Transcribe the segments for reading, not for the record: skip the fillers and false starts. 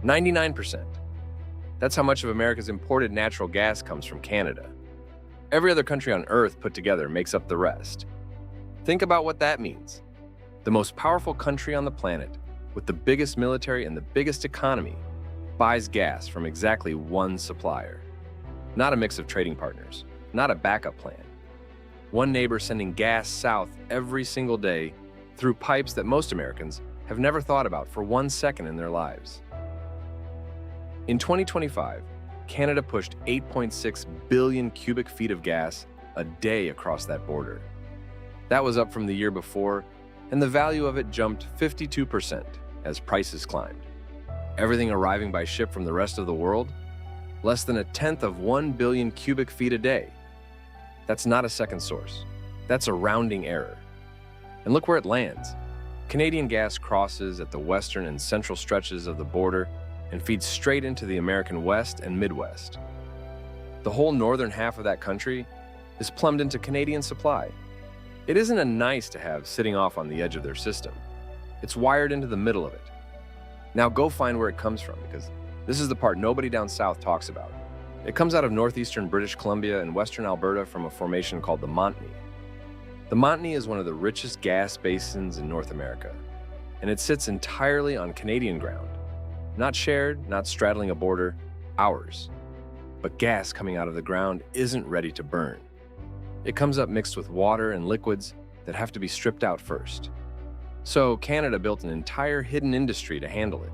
99%. That's how much of America's imported natural gas comes from Canada. Every other country on Earth put together makes up the rest. Think about what that means. The most powerful country on the planet, with the biggest military and the biggest economy, buys gas from exactly one supplier. Not a mix of trading partners, not a backup plan. One neighbor sending gas south every single day through pipes that most Americans have never thought about for 1 second in their lives. In 2025, Canada pushed 8.6 billion cubic feet of gas a day across that border. That was up from the year before, and the value of it jumped 52% as prices climbed. Everything arriving by ship from the rest of the world? Less than a tenth of 1 billion cubic feet a day. That's not a second source. That's a rounding error. And look where it lands. Canadian gas crosses at the western and central stretches of the border and feeds straight into the American West and Midwest. The whole northern half of that country is plumbed into Canadian supply. It isn't a nice to have sitting off on the edge of their system. It's wired into the middle of it. Now go find where it comes from, because this is the part nobody down south talks about. It comes out of northeastern British Columbia and western Alberta from a formation called the Montney. The Montney is one of the richest gas basins in North America, and it sits entirely on Canadian ground. Not shared, not straddling a border, ours. But gas coming out of the ground isn't ready to burn. It comes up mixed with water and liquids that have to be stripped out first. So Canada built an entire hidden industry to handle it.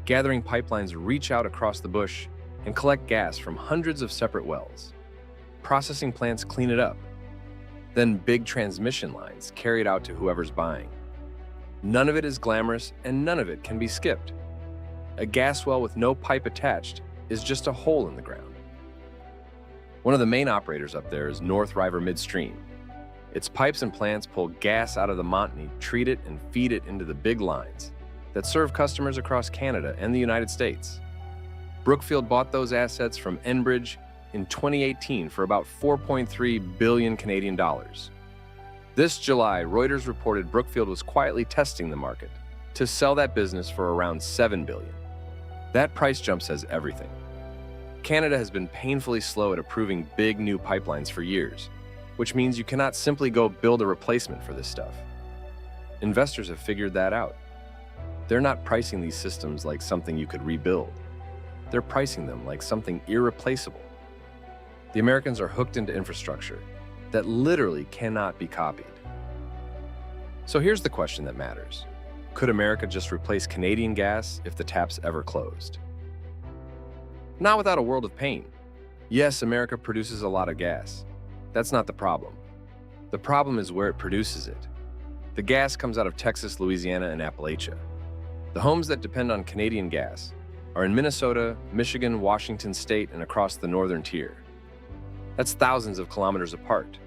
Gathering pipelines reach out across the bush and collect gas from hundreds of separate wells. Processing plants clean it up. Then big transmission lines carry it out to whoever's buying. None of it is glamorous and none of it can be skipped. A gas well with no pipe attached is just a hole in the ground. One of the main operators up there is North River Midstream. Its pipes and plants pull gas out of the Montney, treat it, and feed it into the big lines that serve customers across Canada and the United States. Brookfield bought those assets from Enbridge in 2018 for about 4.3 billion Canadian dollars. This July, Reuters reported Brookfield was quietly testing the market to sell that business for around 7 billion. That price jump says everything. Canada has been painfully slow at approving big new pipelines for years, which means you cannot simply go build a replacement for this stuff. Investors have figured that out. They're not pricing these systems like something you could rebuild. They're pricing them like something irreplaceable. The Americans are hooked into infrastructure that literally cannot be copied. So here's the question that matters. Could America just replace Canadian gas if the taps ever closed? Not without a world of pain. Yes, America produces a lot of gas. That's not the problem. The problem is where it produces it. The gas comes out of Texas, Louisiana, and Appalachia. The homes that depend on Canadian gas are in Minnesota, Michigan, Washington State, and across the northern tier. That's thousands of kilometers apart.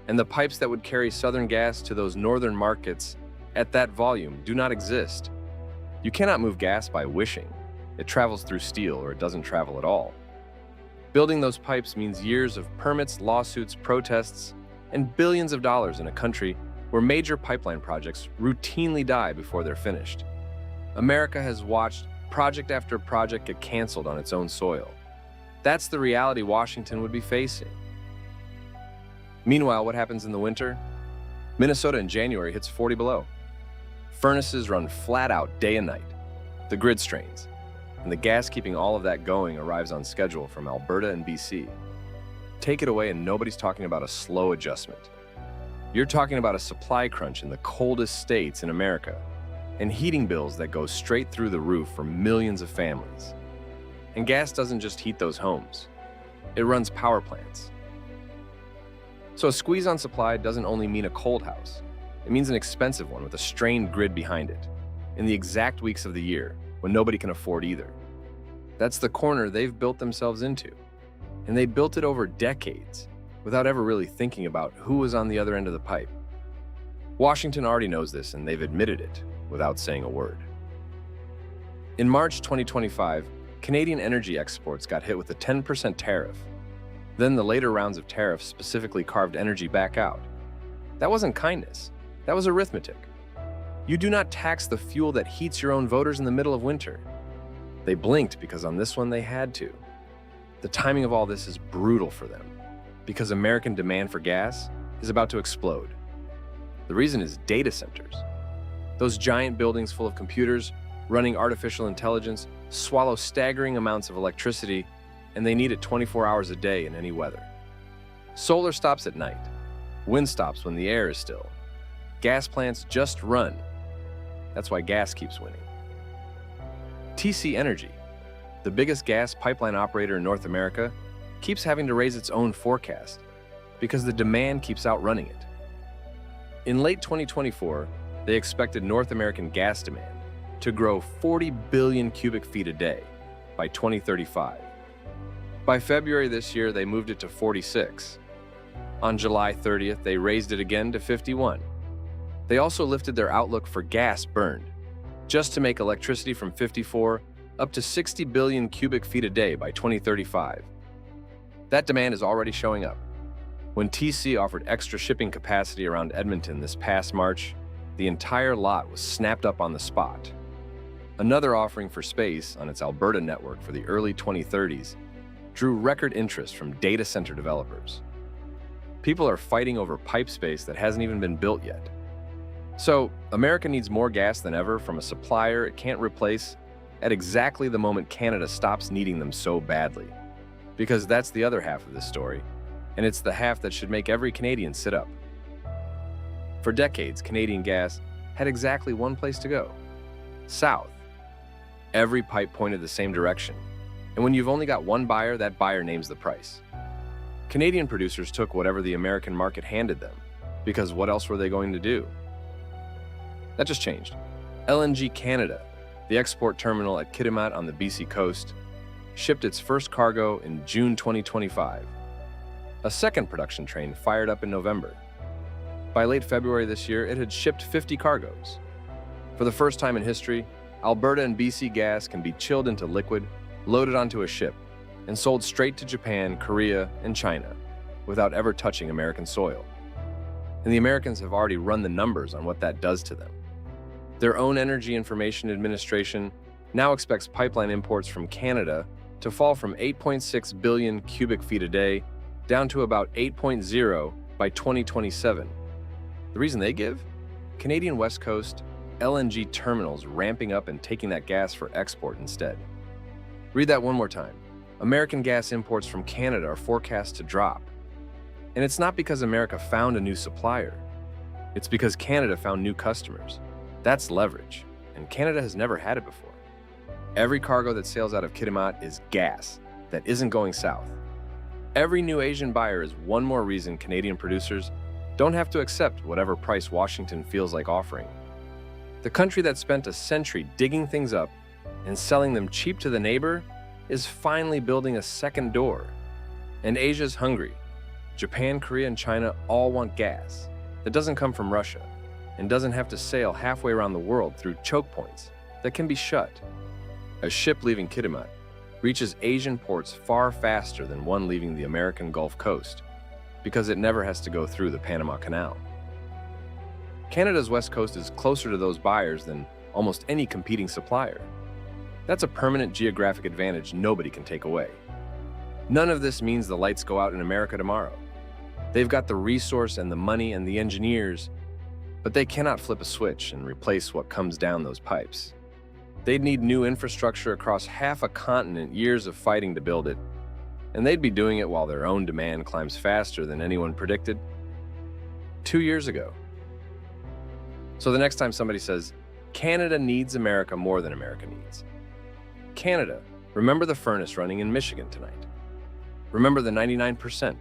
And the pipes that would carry southern gas to those northern markets at that volume do not exist. You cannot move gas by wishing. It travels through steel or it doesn't travel at all. Building those pipes means years of permits, lawsuits, protests, and billions of dollars in a country where major pipeline projects routinely die before they're finished. America has watched project after project get canceled on its own soil. That's the reality Washington would be facing. Meanwhile, what happens in the winter? Minnesota in January hits 40 below. Furnaces run flat out day and night. The grid strains, and the gas keeping all of that going arrives on schedule from Alberta and BC. Take it away and nobody's talking about a slow adjustment. You're talking about a supply crunch in the coldest states in America, and heating bills that go straight through the roof for millions of families. And gas doesn't just heat those homes. It runs power plants. So a squeeze on supply doesn't only mean a cold house. It means an expensive one with a strained grid behind it, in the exact weeks of the year when nobody can afford either. That's the corner they've built themselves into. And they built it over decades without ever really thinking about who was on the other end of the pipe. Washington already knows this, and they've admitted it without saying a word. In March 2025, Canadian energy exports got hit with a 10% tariff. Then the later rounds of tariffs specifically carved energy back out. That wasn't kindness. That was arithmetic. You do not tax the fuel that heats your own voters in the middle of winter. They blinked because on this one they had to. The timing of all this is brutal for them, because American demand for gas is about to explode. The reason is data centers. Those giant buildings full of computers running artificial intelligence swallow staggering amounts of electricity, and they need it 24 hours a day in any weather. Solar stops at night. Wind stops when the air is still. Gas plants just run. That's why gas keeps winning. TC Energy, the biggest gas pipeline operator in North America, keeps having to raise its own forecast because the demand keeps outrunning it. In late 2024, they expected North American gas demand to grow 40 billion cubic feet a day by 2035. By February this year, they moved it to 46. On July 30th, they raised it again to 51. They also lifted their outlook for gas burned, just to make electricity from 54 up to 60 billion cubic feet a day by 2035. That demand is already showing up. When TC offered extra shipping capacity around Edmonton this past March, the entire lot was snapped up on the spot. Another offering for space on its Alberta network for the early 2030s drew record interest from data center developers. People are fighting over pipe space that hasn't even been built yet. So, America needs more gas than ever from a supplier it can't replace at exactly the moment Canada stops needing them so badly. Because that's the other half of this story, and it's the half that should make every Canadian sit up. For decades, Canadian gas had exactly one place to go: south. Every pipe pointed the same direction, and when you've only got one buyer, that buyer names the price. Canadian producers took whatever the American market handed them, because what else were they going to do? That just changed. LNG Canada, the export terminal at Kitimat on the BC coast, shipped its first cargo in June 2025. A second production train fired up in November. By late February this year, it had shipped 50 cargoes. For the first time in history, Alberta and BC gas can be chilled into liquid, loaded onto a ship, and sold straight to Japan, Korea, and China, without ever touching American soil. And the Americans have already run the numbers on what that does to them. Their own Energy Information Administration now expects pipeline imports from Canada to fall from 8.6 billion cubic feet a day down to about 8.0 by 2027. The reason they give? Canadian West Coast LNG terminals ramping up and taking that gas for export instead. Read that one more time. American gas imports from Canada are forecast to drop. And it's not because America found a new supplier. It's because Canada found new customers. That's leverage, and Canada has never had it before. Every cargo that sails out of Kitimat is gas that isn't going south. Every new Asian buyer is one more reason Canadian producers don't have to accept whatever price Washington feels like offering. The country that spent a century digging things up and selling them cheap to the neighbor is finally building a second door. And Asia's hungry. Japan, Korea, and China all want gas that doesn't come from Russia and doesn't have to sail halfway around the world through choke points that can be shut. A ship leaving Kitimat reaches Asian ports far faster than one leaving the American Gulf Coast because it never has to go through the Panama Canal. Canada's West Coast is closer to those buyers than almost any competing supplier. That's a permanent geographic advantage nobody can take away. None of this means the lights go out in America tomorrow. They've got the resource and the money and the engineers, but they cannot flip a switch and replace what comes down those pipes. They'd need new infrastructure across half a continent, years of fighting to build it, and they'd be doing it while their own demand climbs faster than anyone predicted 2 years ago. So the next time somebody says, Canada needs America more than America needs. Canada, remember the furnace running in Michigan tonight. Remember the 99%.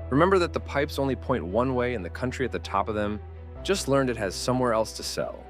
Remember that the pipes only point one way and the country at the top of them just learned it has somewhere else to sell.